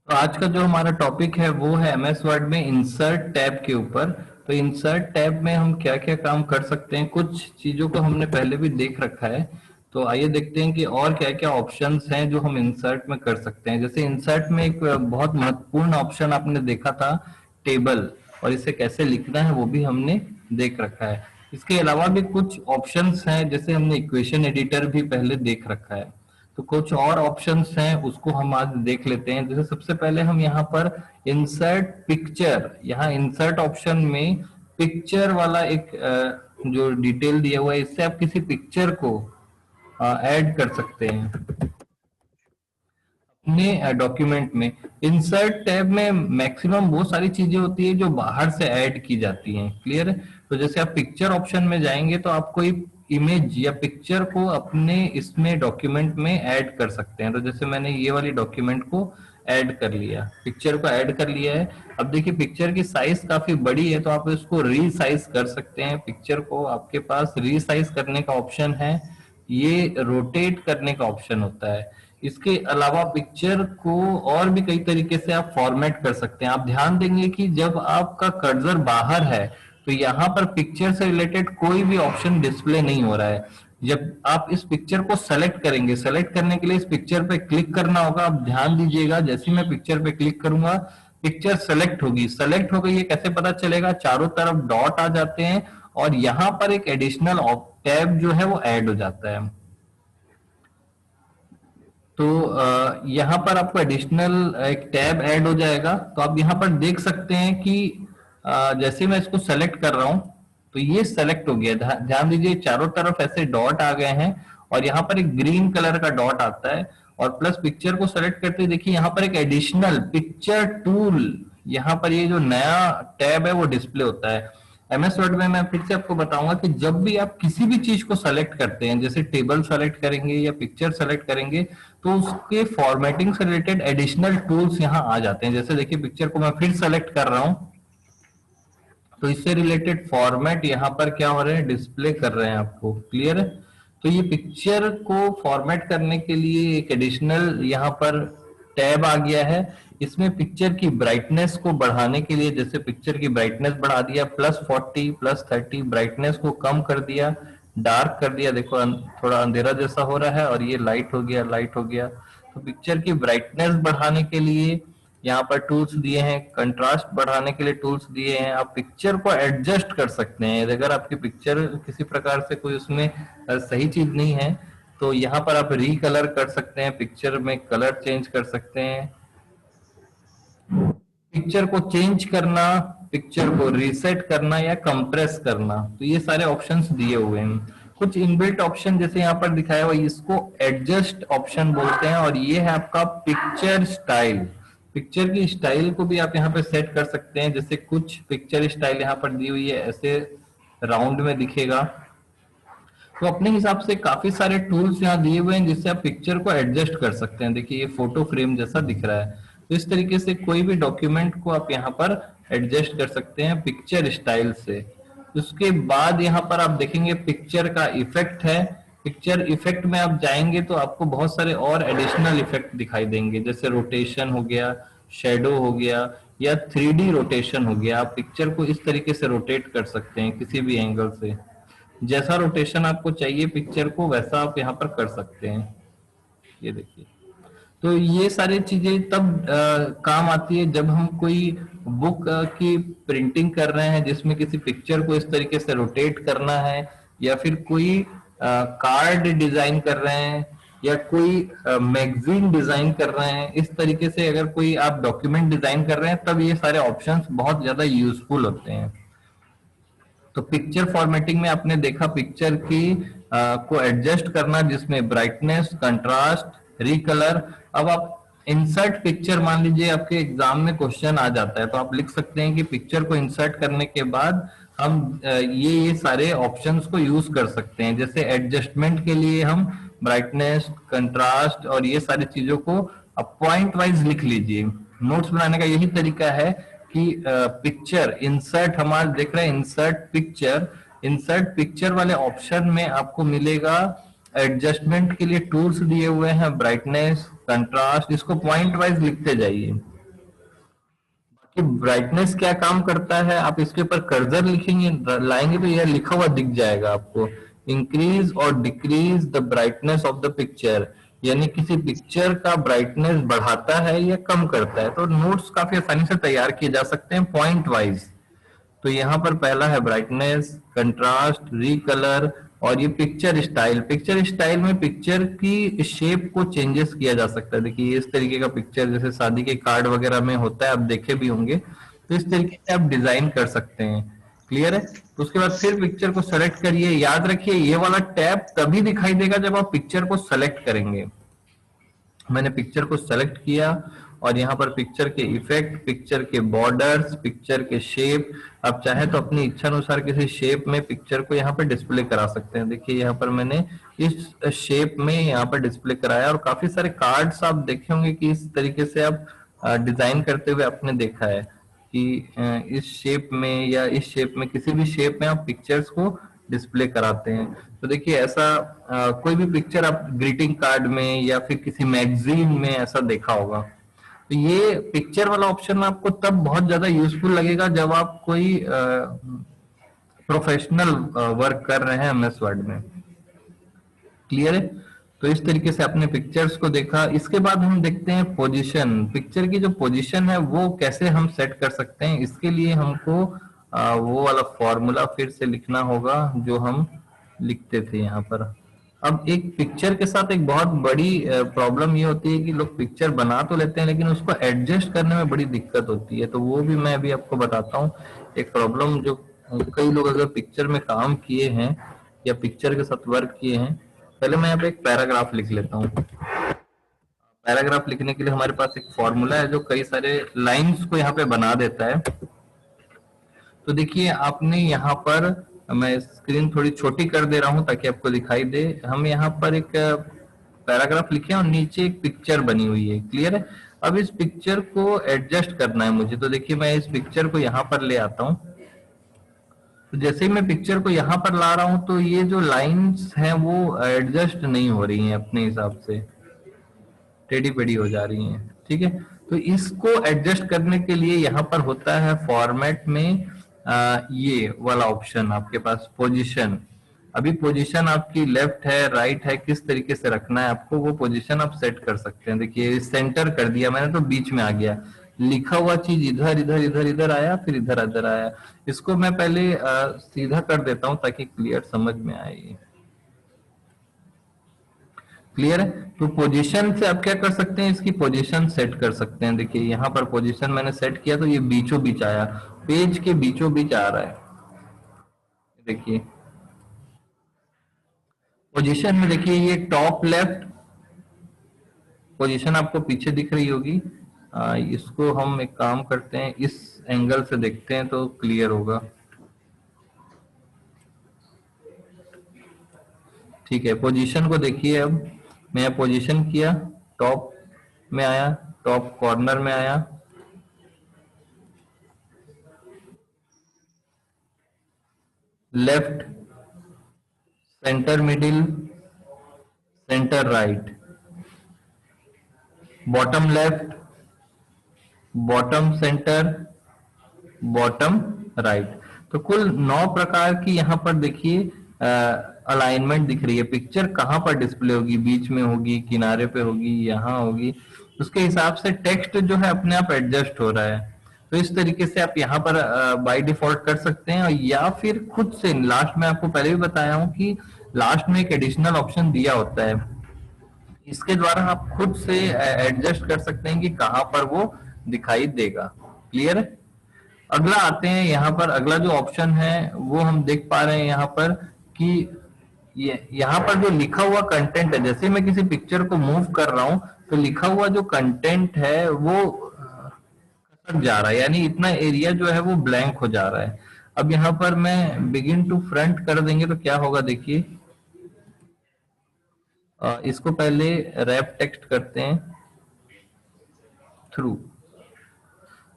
तो आज का जो हमारा टॉपिक है वो है एमएस वर्ड में इंसर्ट टैब के ऊपर। तो इंसर्ट टैब में हम क्या क्या काम कर सकते हैं, कुछ चीजों को हमने पहले भी देख रखा है। तो आइए देखते हैं कि और क्या क्या ऑप्शंस हैं जो हम इंसर्ट में कर सकते हैं। जैसे इंसर्ट में एक बहुत महत्वपूर्ण ऑप्शन आपने देखा था, टेबल, और इसे कैसे लिखना है वो भी हमने देख रखा है। इसके अलावा भी कुछ ऑप्शंस हैं, जैसे हमने इक्वेशन एडिटर भी पहले देख रखा है। तो कुछ और ऑप्शंस हैं उसको हम आज देख लेते हैं। जैसे सबसे पहले हम यहाँ पर इंसर्ट पिक्चर, यहाँ इंसर्ट ऑप्शन में पिक्चर वाला एक जो डिटेल दिया हुआ है, इससे आप किसी पिक्चर को ऐड कर सकते हैं अपने डॉक्यूमेंट में। इंसर्ट टैब में मैक्सिमम वो सारी चीजें होती है जो बाहर से ऐड की जाती हैं। क्लियर है? तो जैसे आप पिक्चर ऑप्शन में जाएंगे तो आप कोई इमेज या पिक्चर को अपने इसमें डॉक्यूमेंट में ऐड कर सकते हैं। तो जैसे मैंने ये वाली डॉक्यूमेंट को ऐड कर लिया, पिक्चर को ऐड कर लिया है। अब देखिए पिक्चर की साइज काफी बड़ी है तो आप इसको रीसाइज कर सकते हैं। पिक्चर को आपके पास रीसाइज करने का ऑप्शन है, ये रोटेट करने का ऑप्शन होता है। इसके अलावा पिक्चर को और भी कई तरीके से आप फॉर्मेट कर सकते हैं। आप ध्यान देंगे कि जब आपका कर्सर बाहर है तो यहाँ पर पिक्चर से रिलेटेड कोई भी ऑप्शन डिस्प्ले नहीं हो रहा है। जब आप इस पिक्चर को सेलेक्ट करेंगे, सेलेक्ट करने के लिए इस पिक्चर पे क्लिक करना होगा। आप ध्यान दीजिएगा, जैसे ही मैं पिक्चर पे क्लिक करूंगा पिक्चर सेलेक्ट होगी। सेलेक्ट हो गई ये कैसे पता चलेगा? चारों तरफ डॉट आ जाते हैं और यहाँ पर एक एडिशनल टैब जो है वो ऐड हो जाता है। तो यहाँ पर आपको एडिशनल एक टैब ऐड हो जाएगा। तो आप यहाँ पर देख सकते हैं कि जैसे मैं इसको सेलेक्ट कर रहा हूँ तो ये सेलेक्ट हो गया। ध्यान दीजिए चारों तरफ ऐसे डॉट आ गए हैं और यहाँ पर एक ग्रीन कलर का डॉट आता है। और प्लस पिक्चर को सेलेक्ट करते देखिए यहाँ पर एक एडिशनल पिक्चर टूल, यहाँ पर ये जो नया टैब है वो डिस्प्ले होता है। एमएस वर्ड में मैं फिर से आपको बताऊंगा कि जब भी आप किसी भी चीज को सेलेक्ट करते हैं, जैसे टेबल सेलेक्ट करेंगे या पिक्चर सेलेक्ट करेंगे, तो उसके फॉर्मेटिंग से रिलेटेड एडिशनल टूल्स यहाँ आ जाते हैं। जैसे देखिए पिक्चर को मैं फिर सेलेक्ट कर रहा हूं तो इससे रिलेटेड फॉर्मेट यहाँ पर क्या हो रहे हैं, डिस्प्ले कर रहे हैं आपको। क्लियर है? तो ये पिक्चर को फॉर्मेट करने के लिए एक एडिशनल यहाँ पर टैब आ गया है। इसमें पिक्चर की ब्राइटनेस को बढ़ाने के लिए, जैसे पिक्चर की ब्राइटनेस बढ़ा दिया +40 +30, ब्राइटनेस को कम कर दिया, डार्क कर दिया। देखो थोड़ा अंधेरा जैसा हो रहा है और ये लाइट हो गया, लाइट हो गया। तो पिक्चर की ब्राइटनेस बढ़ाने के लिए यहाँ पर टूल्स दिए हैं, कंट्रास्ट बढ़ाने के लिए टूल्स दिए हैं। आप पिक्चर को एडजस्ट कर सकते हैं। अगर आपकी पिक्चर किसी प्रकार से कोई उसमें सही चीज नहीं है तो यहाँ पर आप रीकलर कर सकते हैं, पिक्चर में कलर चेंज कर सकते हैं। पिक्चर को चेंज करना, पिक्चर को रीसेट करना या कंप्रेस करना, तो ये सारे ऑप्शंस दिए हुए हैं। कुछ इनबिल्ट ऑप्शन जैसे यहाँ पर दिखाया हुआ, इसको एडजस्ट ऑप्शन बोलते हैं। और ये है आपका पिक्चर स्टाइल। पिक्चर की स्टाइल को भी आप यहाँ पे सेट कर सकते हैं। जैसे कुछ पिक्चर स्टाइल यहाँ पर दी हुई है, ऐसे राउंड में दिखेगा। तो अपने हिसाब से काफी सारे टूल्स यहाँ दिए हुए हैं जिससे आप पिक्चर को एडजस्ट कर सकते हैं। देखिए ये फोटो फ्रेम जैसा दिख रहा है। तो इस तरीके से कोई भी डॉक्यूमेंट को आप यहाँ पर एडजस्ट कर सकते हैं पिक्चर स्टाइल से। उसके बाद यहाँ पर आप देखेंगे पिक्चर का इफेक्ट है। पिक्चर इफेक्ट में आप जाएंगे तो आपको बहुत सारे और एडिशनल इफेक्ट दिखाई देंगे, जैसे रोटेशन हो गया, शेडो हो गया या 3D रोटेशन हो गया। आप पिक्चर को इस तरीके से रोटेट कर सकते हैं किसी भी एंगल से। जैसा रोटेशन आपको चाहिए पिक्चर को वैसा आप यहाँ पर कर सकते हैं। ये देखिए, तो ये सारी चीजें तब काम आती है जब हम कोई बुक की प्रिंटिंग कर रहे हैं जिसमें किसी पिक्चर को इस तरीके से रोटेट करना है, या फिर कोई कार्ड डिजाइन कर रहे हैं या कोई मैगजीन डिजाइन कर रहे हैं। इस तरीके से अगर कोई आप डॉक्यूमेंट डिजाइन कर रहे हैं तब ये सारे ऑप्शंस बहुत ज्यादा यूजफुल होते हैं। तो पिक्चर फॉर्मेटिंग में आपने देखा पिक्चर की को एडजस्ट करना, जिसमें ब्राइटनेस, कंट्रास्ट, रिकलर। अब आप इंसर्ट पिक्चर, मान लीजिए आपके एग्जाम में क्वेश्चन आ जाता है तो आप लिख सकते हैं कि पिक्चर को इंसर्ट करने के बाद हम ये सारे ऑप्शंस को यूज कर सकते हैं। जैसे एडजस्टमेंट के लिए हम ब्राइटनेस, कंट्रास्ट और ये सारी चीजों को आप पॉइंट वाइज लिख लीजिए। नोट्स बनाने का यही तरीका है कि पिक्चर इंसर्ट, हमारे देख रहे हैं इंसर्ट पिक्चर, इंसर्ट पिक्चर वाले ऑप्शन में आपको मिलेगा एडजस्टमेंट के लिए टूल्स दिए हुए हैं, ब्राइटनेस, कंट्रास्ट, इसको पॉइंट वाइज लिखते जाइए। ब्राइटनेस क्या काम करता है, आप इसके ऊपर कर्सर लिखेंगे लाएंगे तो यह लिखा हुआ दिख जाएगा आपको, इंक्रीज और decrease the brightness of the picture, यानी किसी पिक्चर का ब्राइटनेस बढ़ाता है या कम करता है। तो नोट्स काफी आसानी से तैयार किए जा सकते हैं पॉइंट वाइज। तो यहाँ पर पहला है ब्राइटनेस, कंट्रास्ट, रिकलर, और ये पिक्चर स्टाइल। पिक्चर स्टाइल में पिक्चर की शेप को चेंजेस किया जा सकता है। देखिए इस तरीके का पिक्चर जैसे शादी के कार्ड वगैरह में होता है, आप देखे भी होंगे, तो इस तरीके से आप डिजाइन कर सकते हैं। क्लियर है? तो उसके बाद फिर पिक्चर को सेलेक्ट करिए। याद रखिए ये वाला टैब तभी दिखाई देगा जब आप पिक्चर को सेलेक्ट करेंगे। मैंने पिक्चर को सेलेक्ट किया और यहाँ पर पिक्चर के इफेक्ट, पिक्चर के बॉर्डर्स, पिक्चर के शेप, आप चाहे तो अपनी इच्छा अनुसार किसी शेप में पिक्चर को यहाँ पर डिस्प्ले करा सकते हैं। देखिए यहाँ पर मैंने इस शेप में यहाँ पर डिस्प्ले कराया, और काफी सारे कार्ड्स आप देखे होंगे कि इस तरीके से आप डिजाइन करते हुए आपने देखा है कि इस शेप में या इस शेप में, किसी भी शेप में आप पिक्चर्स को डिस्प्ले कराते हैं। तो देखिए ऐसा कोई भी पिक्चर आप ग्रीटिंग कार्ड में या फिर किसी मैगजीन में ऐसा देखा होगा। तो ये पिक्चर वाला ऑप्शन आपको तब बहुत ज्यादा यूजफुल लगेगा जब आप कोई प्रोफेशनल वर्क कर रहे हैं एमएस वर्ड में। क्लियर है? तो इस तरीके से आपने पिक्चर्स को देखा। इसके बाद हम देखते हैं पोजीशन। पिक्चर की जो पोजीशन है वो कैसे हम सेट कर सकते हैं। इसके लिए हमको वो वाला फॉर्मूला फिर से लिखना होगा जो हम लिखते थे यहाँ पर। अब एक पिक्चर के साथ एक बहुत बड़ी प्रॉब्लम ये होती है कि लोग पिक्चर बना तो लेते हैं लेकिन उसको एडजस्ट करने में बड़ी दिक्कत होती है। तो वो भी मैं अभी आपको बताता हूँ एक प्रॉब्लम जो कई लोग अगर पिक्चर में काम किए हैं या पिक्चर के साथ वर्क किए हैं। पहले मैं यहाँ पे एक पैराग्राफ लिख लेता हूँ। पैराग्राफ लिखने के लिए हमारे पास एक फॉर्मूला है जो कई सारे लाइंस को यहाँ पे बना देता है। तो देखिए आपने यहाँ पर, मैं स्क्रीन थोड़ी छोटी कर दे रहा हूँ ताकि आपको दिखाई दे। हम यहाँ पर एक पैराग्राफ लिखे और नीचे एक पिक्चर बनी हुई है। क्लियर है? अब इस पिक्चर को एडजस्ट करना है मुझे। तो देखिए मैं इस पिक्चर को यहाँ पर ले आता हूँ। तो जैसे ही मैं पिक्चर को यहाँ पर ला रहा हूँ तो ये जो लाइंस हैं वो एडजस्ट नहीं हो रही हैं अपने हिसाब से, टेढ़ी बेढ़ी हो जा रही हैं। ठीक है? तो इसको एडजस्ट करने के लिए यहाँ पर होता है फॉर्मेट में ये वाला ऑप्शन आपके पास, पोजीशन। अभी पोजीशन आपकी लेफ्ट है, राइट है, किस तरीके से रखना है आपको वो पोजीशन आप सेट कर सकते हैं। देखिए सेंटर कर दिया मैंने तो बीच में आ गया, लिखा हुआ चीज इधर इधर इधर इधर आया, फिर इधर इधर आया। इसको मैं पहले सीधा कर देता हूं ताकि क्लियर समझ में आए। क्लियर है? तो पोजीशन से आप क्या कर सकते हैं, इसकी पोजीशन सेट कर सकते हैं। देखिए यहाँ पर पोजीशन मैंने सेट किया तो ये बीचों बीच आया, पेज के बीचों बीच आ रहा है। देखिए पोजीशन में देखिए ये टॉप लेफ्ट पोजीशन आपको पीछे दिख रही होगी। इसको हम एक काम करते हैं, इस एंगल से देखते हैं तो क्लियर होगा। ठीक है, पोजीशन को देखिए। अब मैं पोजीशन किया, टॉप में आया, टॉप कॉर्नर में आया, left, centre middle, centre right, bottom left, bottom centre, bottom right. तो कुल 9 प्रकार की यहाँ पर देखिए अलाइनमेंट दिख रही है। पिक्चर कहाँ पर डिस्प्ले होगी, बीच में होगी, किनारे पे होगी, यहाँ होगी, उसके हिसाब से टेक्स्ट जो है अपने आप एडजस्ट हो रहा है। तो इस तरीके से आप यहाँ पर बाय डिफॉल्ट कर सकते हैं, या फिर खुद से लास्ट में आपको पहले भी बताया हूँ कि लास्ट में एक एडिशनल ऑप्शन दिया होता है, इसके द्वारा आप खुद से एडजस्ट कर सकते हैं कि कहाँ पर वो दिखाई देगा। क्लियर है? अगला आते हैं यहाँ पर। अगला जो ऑप्शन है वो हम देख पा रहे हैं यहाँ पर कि ये यहाँ पर जो लिखा हुआ कंटेंट है, जैसे मैं किसी पिक्चर को मूव कर रहा हूं तो लिखा हुआ जो कंटेंट है वो खसक जा रहा है, यानी इतना एरिया जो है वो ब्लैंक हो जा रहा है। अब यहाँ पर मैं बिगिन टू फ्रंट कर देंगे तो क्या होगा देखिए। इसको पहले रैप टेक्स्ट करते हैं थ्रू।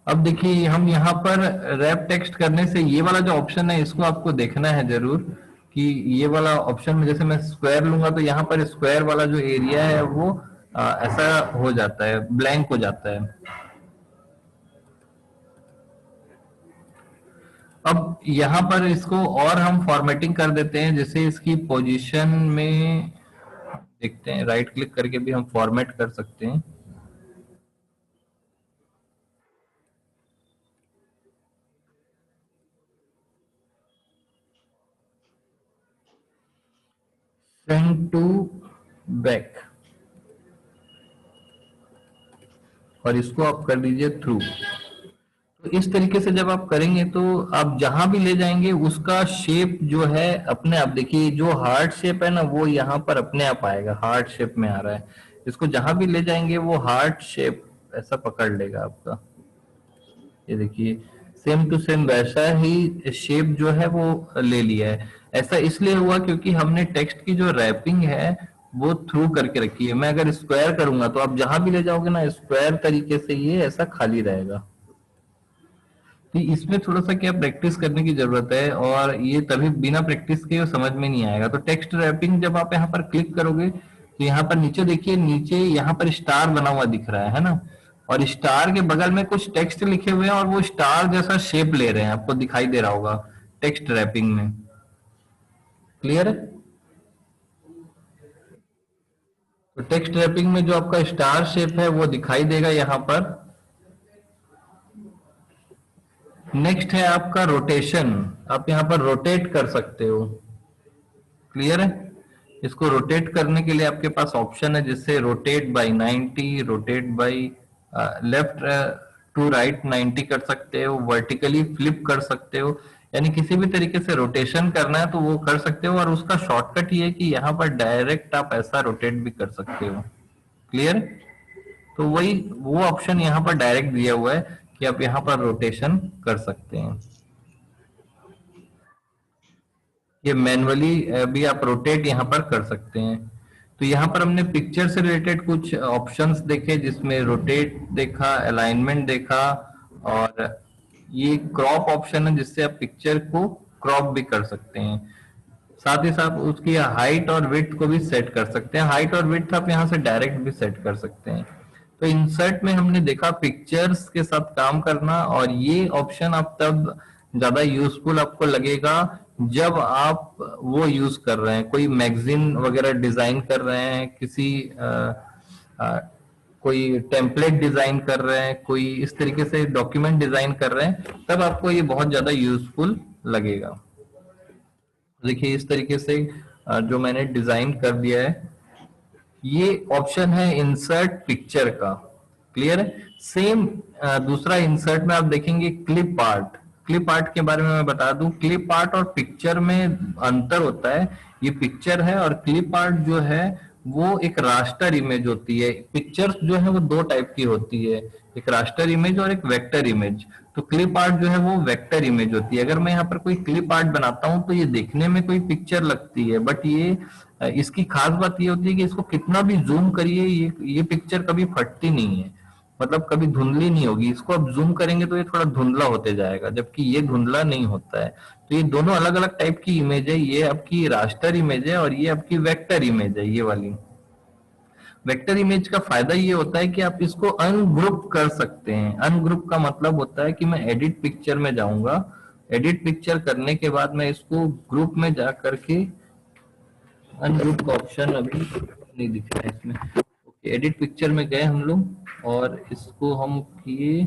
अब देखिए हम यहाँ पर रैप टेक्स्ट करने से ये वाला जो ऑप्शन है इसको आपको देखना है जरूर कि ये वाला ऑप्शन में जैसे मैं स्क्वायर लूंगा तो यहाँ पर स्क्वायर वाला जो एरिया है वो ऐसा हो जाता है, ब्लैंक हो जाता है। अब यहाँ पर इसको और हम फॉर्मेटिंग कर देते हैं, जैसे इसकी पोजीशन में देखते हैं, राइट क्लिक करके भी हम फॉर्मेट कर सकते हैं। सेंड टू बैक, और इसको आप कर दीजिए थ्रू। तो इस तरीके से जब आप करेंगे तो आप जहां भी ले जाएंगे उसका शेप जो है अपने आप, देखिए जो हार्ट शेप है ना वो यहाँ पर अपने आप आएगा, हार्ट शेप में आ रहा है। इसको जहां भी ले जाएंगे वो हार्ट शेप ऐसा पकड़ लेगा आपका। ये देखिए सेम टू सेम वैसा ही शेप जो है वो ले लिया है। ऐसा इसलिए हुआ क्योंकि हमने टेक्स्ट की जो रैपिंग है वो थ्रू करके रखी है। मैं अगर स्क्वायर करूंगा तो आप जहां भी ले जाओगे ना स्क्वायर तरीके से ये ऐसा खाली रहेगा। तो इसमें थोड़ा सा क्या प्रैक्टिस करने की जरूरत है, और ये तभी बिना प्रैक्टिस के समझ में नहीं आएगा। तो टेक्स्ट रैपिंग जब आप यहाँ पर क्लिक करोगे तो यहाँ पर नीचे देखिए, नीचे यहाँ पर स्टार बना हुआ दिख रहा है ना, और स्टार के बगल में कुछ टेक्स्ट लिखे हुए हैं और वो स्टार जैसा शेप ले रहे हैं, आपको दिखाई दे रहा होगा टेक्स्ट रैपिंग में। क्लियर है? तो टेक्स्ट रैपिंग में जो आपका स्टार शेप है वो दिखाई देगा यहाँ पर। नेक्स्ट है आपका रोटेशन, आप यहाँ पर रोटेट कर सकते हो। क्लियर है? इसको रोटेट करने के लिए आपके पास ऑप्शन है, जिससे rotate by 90, rotate by left to right 90 कर सकते हो, वर्टिकली फ्लिप कर सकते हो, यानी किसी भी तरीके से रोटेशन करना है तो वो कर सकते हो। और उसका शॉर्टकट ये है कि यहाँ पर डायरेक्ट आप ऐसा रोटेट भी कर सकते हो। क्लियर? तो वही वो ऑप्शन यहाँ पर डायरेक्ट दिया हुआ है कि आप यहाँ पर रोटेशन कर सकते हैं। ये मैनुअली भी आप रोटेट यहाँ पर कर सकते हैं। तो यहाँ पर हमने पिक्चर से रिलेटेड कुछ ऑप्शंस देखे, जिसमें रोटेट देखा, अलाइनमेंट देखा, और ये क्रॉप ऑप्शन है जिससे आप पिक्चर को क्रॉप भी कर सकते हैं। साथ ही साथ उसकी हाइट और विड्थ को भी सेट कर सकते हैं। हाइट और विड्थ आप यहाँ से डायरेक्ट भी सेट कर सकते हैं। तो इंसर्ट में हमने देखा पिक्चर्स के साथ काम करना, और ये ऑप्शन आप तब ज्यादा यूजफुल आपको लगेगा जब आप वो यूज कर रहे हैं, कोई मैगजीन वगैरह डिजाइन कर रहे हैं, किसी आ, कोई टेम्पलेट डिजाइन कर रहे हैं, कोई इस तरीके से डॉक्यूमेंट डिजाइन कर रहे हैं, तब आपको ये बहुत ज्यादा यूजफुल लगेगा। देखिए इस तरीके से जो मैंने डिजाइन कर दिया है, ये ऑप्शन है इंसर्ट पिक्चर का। क्लियर है? सेम दूसरा इंसर्ट में आप देखेंगे क्लिप आर्ट। क्लिप आर्ट के बारे में मैं बता दूं, क्लिप आर्ट और पिक्चर में अंतर होता है। ये पिक्चर है, और क्लिप आर्ट जो है वो एक रास्टर इमेज होती है। पिक्चर्स जो है वो दो टाइप की होती है, एक रास्टर इमेज और एक वेक्टर इमेज। तो क्लिप आर्ट जो है वो वेक्टर इमेज होती है। अगर मैं यहाँ पर कोई क्लिप आर्ट बनाता हूँ तो ये देखने में कोई पिक्चर लगती है, बट ये इसकी खास बात ये होती है कि इसको कितना भी जूम करिए ये पिक्चर कभी फटती नहीं है, मतलब कभी धुंधली नहीं होगी। इसको आप जूम करेंगे तो ये थोड़ा धुंधला होते जाएगा, जबकि ये धुंधला नहीं होता है। तो ये दोनों अलग अलग टाइप की इमेज है, ये आपकी रास्टर इमेज है और ये आपकी वेक्टर इमेज है। ये वाली वेक्टर इमेज का फायदा ये होता है कि आप इसको अनग्रुप कर सकते हैं। अनग्रुप का मतलब होता है कि मैं एडिट पिक्चर में जाऊंगा, एडिट पिक्चर करने के बाद मैं इसको ग्रुप में जा करके, अनग्रुप का ऑप्शन अभी नहीं दिख रहा है इसमें। ओके, एडिट पिक्चर में गए हम लोग और इसको हम किए,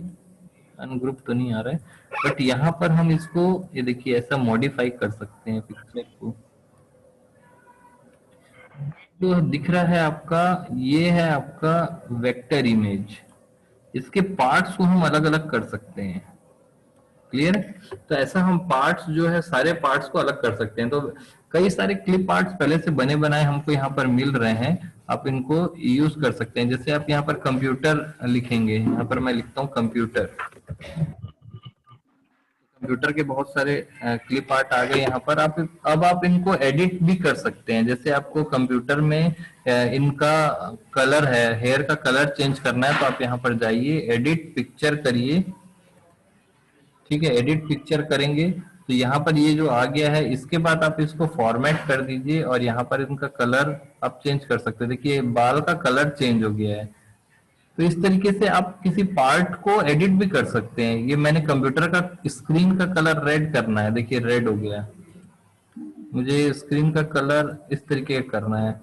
अनग्रुप तो नहीं आ रहा है, बट यहाँ पर हम इसको ये देखिए ऐसा मॉडिफाई कर सकते हैं पिक्चर को। जो दिख रहा है आपका, ये है आपका वेक्टर इमेज। इसके पार्ट्स को हम अलग अलग कर सकते हैं। क्लियर? तो ऐसा हम पार्ट्स जो है सारे पार्ट्स को अलग कर सकते हैं। तो कई सारे क्लिप पार्ट्स पहले से बने बनाए हमको यहाँ पर मिल रहे हैं, आप इनको यूज कर सकते हैं। जैसे आप यहाँ पर कंप्यूटर लिखेंगे, यहाँ पर मैं लिखता हूँ कंप्यूटर। कंप्यूटर के बहुत सारे क्लिप आर्ट आ गए यहाँ पर। आप अब आप इनको एडिट भी कर सकते हैं। जैसे आपको कंप्यूटर में इनका कलर है, हेयर का कलर चेंज करना है, तो आप यहाँ पर जाइए, एडिट पिक्चर करिए। ठीक है, एडिट पिक्चर करेंगे तो यहाँ पर ये जो आ गया है, इसके बाद आप इसको फॉर्मेट कर दीजिए और यहाँ पर इनका कलर आप चेंज कर सकते हैं। देखिए बाल का कलर चेंज हो गया है। तो इस तरीके से आप किसी पार्ट को एडिट भी कर सकते हैं। ये मैंने कंप्यूटर का स्क्रीन का कलर रेड करना है, देखिए रेड हो गया। मुझे स्क्रीन का कलर इस तरीके का करना है।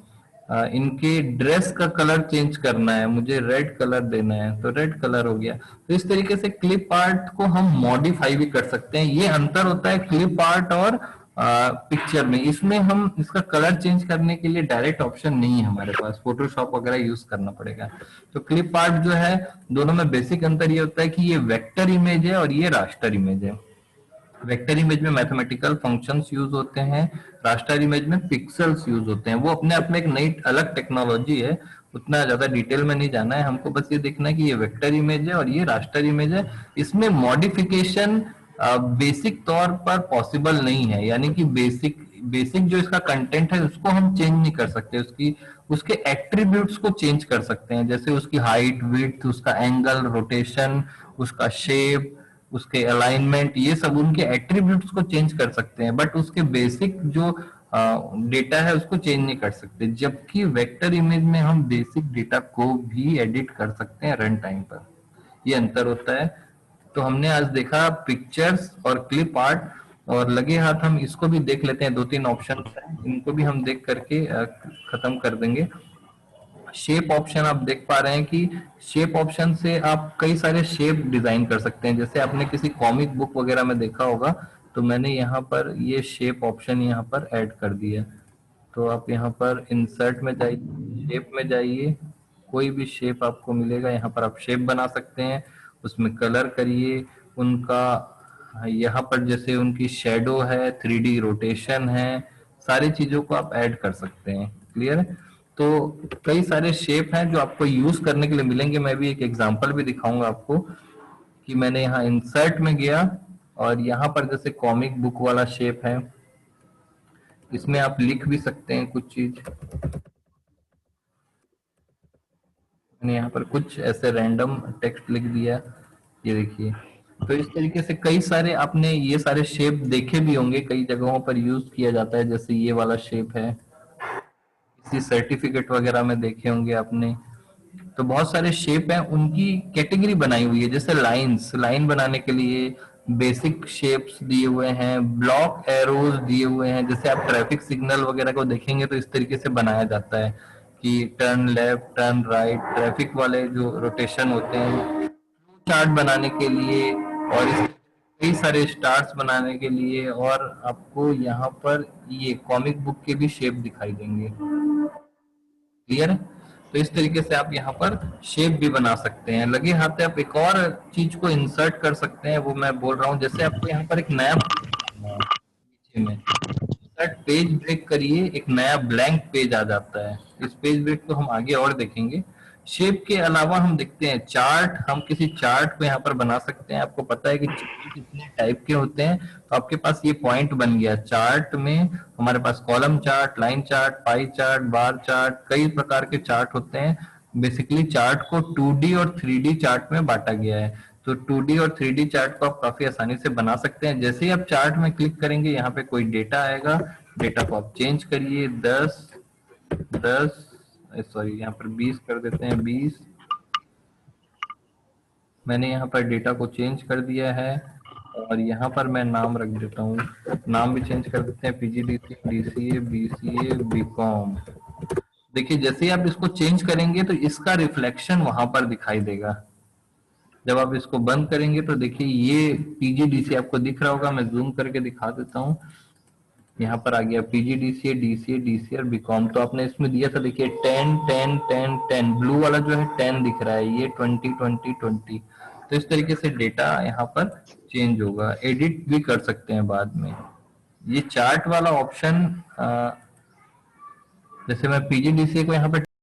इनके ड्रेस का कलर चेंज करना है, मुझे रेड कलर देना है, तो रेड कलर हो गया। तो इस तरीके से क्लिप आर्ट को हम मॉडिफाई भी कर सकते हैं। ये अंतर होता है क्लिप आर्ट और पिक्चर में। इसमें हम इसका कलर चेंज करने के लिए डायरेक्ट ऑप्शन नहीं है हमारे पास, फोटोशॉप वगैरह यूज करना पड़ेगा। तो क्लिप आर्ट जो है, दोनों में बेसिक अंतर ये होता है कि ये वेक्टर इमेज है और ये रास्टर इमेज है। वेक्टर इमेज में मैथमेटिकल फंक्शंस यूज होते हैं, रास्टर इमेज में पिक्सेल्स यूज होते हैं। वो अपने आप में एक नई अलग टेक्नोलॉजी है, उतना ज्यादा डिटेल में नहीं जाना है हमको, बस ये देखना है कि ये वेक्टर इमेज है और ये रास्टर इमेज है। इसमें मॉडिफिकेशन बेसिक तौर पर पॉसिबल नहीं है, यानी कि बेसिक बेसिक जो इसका कंटेंट है उसको हम चेंज नहीं कर सकते, उसकी उसके एट्रीब्यूट्स को चेंज कर सकते हैं, जैसे उसकी हाइट, विड्थ, उसका एंगल, रोटेशन, उसका शेप, उसके अलाइनमेंट, ये सब उनके एट्रीब्यूट्स को चेंज कर सकते हैं, बट उसके बेसिक जो डेटा है उसको चेंज नहीं कर सकते। जबकि वेक्टर इमेज में हम बेसिक डेटा को भी एडिट कर सकते हैं रन टाइम पर। ये अंतर होता है। तो हमने आज देखा पिक्चर्स और क्लिप आर्ट, और लगे हाथ हम इसको भी देख लेते हैं। दो तीन ऑप्शन हैं, इनको भी हम देख करके खत्म कर देंगे। शेप ऑप्शन आप देख पा रहे हैं कि शेप ऑप्शन से आप कई सारे शेप डिजाइन कर सकते हैं। जैसे आपने किसी कॉमिक बुक वगैरह में देखा होगा, तो मैंने यहाँ पर ये शेप ऑप्शन यहाँ पर ऐड कर दिया। तो आप यहाँ पर इंसर्ट में जाइए, शेप में जाइए, कोई भी शेप आपको मिलेगा यहाँ पर आप शेप बना सकते हैं। उसमें कलर करिए उनका, यहाँ पर जैसे उनकी शेडो है, 3D रोटेशन है, सारी चीजों को आप ऐड कर सकते हैं। क्लियर है? तो कई सारे शेप हैं जो आपको यूज करने के लिए मिलेंगे। मैं भी एक एग्जांपल भी दिखाऊंगा आपको कि मैंने यहाँ इंसर्ट में गया और यहाँ पर जैसे कॉमिक बुक वाला शेप है, इसमें आप लिख भी सकते हैं कुछ चीज। मैंने यहाँ पर कुछ ऐसे रैंडम टेक्स्ट लिख दिया, ये देखिए। तो इस तरीके से कई सारे आपने ये सारे शेप देखे भी होंगे, कई जगहों पर यूज किया जाता है। जैसे ये वाला शेप है, किसी सर्टिफिकेट वगैरह में देखे होंगे आपने। तो बहुत सारे शेप हैं, उनकी कैटेगरी बनाई हुई है। जैसे लाइंस, लाइन बनाने के लिए बेसिक शेप्स दिए हुए हैं, ब्लॉक एरोज दिए हुए हैं। जैसे आप ट्रैफिक सिग्नल वगैरह को देखेंगे तो इस तरीके से बनाया जाता है कि turn left, turn right, traffic वाले जो रोटेशन होते हैं। चार्ट बनाने के लिए और इस कई सारे स्टार्स बनाने के लिए, और आपको यहाँ पर ये कॉमिक बुक के भी शेप दिखाई देंगे। क्लियर है? तो इस तरीके से आप यहाँ पर शेप भी बना सकते हैं। लगे हाथ आप एक और चीज को इंसर्ट कर सकते हैं, वो मैं बोल रहा हूँ। जैसे आपको यहाँ पर एक नया नीचे में इंसर्ट पेज ब्रेक करिए, एक नया ब्लैंक पेज आ जाता है। इस पेज ब्रेक को हम आगे और देखेंगे। शेप के अलावा हम देखते हैं चार्ट। हम किसी चार्ट को यहाँ पर बना सकते हैं। आपको पता है कि चार्ट कितने टाइप के होते हैं, तो आपके पास ये पॉइंट बन गया। चार्ट में हमारे पास column chart, line chart, pie chart, bar chart, कई प्रकार के चार्ट होते हैं। बेसिकली चार्ट को 2D और 3D चार्ट में बांटा गया है। तो 2D और 3D चार्ट को आप काफी आसानी से बना सकते हैं। जैसे ही आप चार्ट में क्लिक करेंगे, यहाँ पे कोई डेटा आएगा, डेटा को आप चेंज करिए। 10 10 सॉरी, यहाँ पर 20 कर देते हैं, 20। मैंने यहाँ पर डेटा को चेंज कर दिया है और यहाँ पर मैं नाम रख देता हूँ। नाम भी चेंज कर देते हैं, PGDC, DCA, BCA, BCom। देखिए जैसे ही आप इसको चेंज करेंगे तो इसका रिफ्लेक्शन वहां पर दिखाई देगा। जब आप इसको बंद करेंगे तो देखिए ये PGDC आपको दिख रहा होगा। मैं जूम करके दिखा देता हूँ। यहाँ पर आ गया PGDCA, DCA, DCA और BCom। तो आपने इसमें दिया था, देखिए 10 10 10 10, ब्लू वाला जो है 10 दिख रहा है, ये 20 20 20। तो इस तरीके से डेटा यहाँ पर चेंज होगा। एडिट भी कर सकते हैं बाद में। ये चार्ट वाला ऑप्शन, जैसे मैं PGDCA को यहाँ पे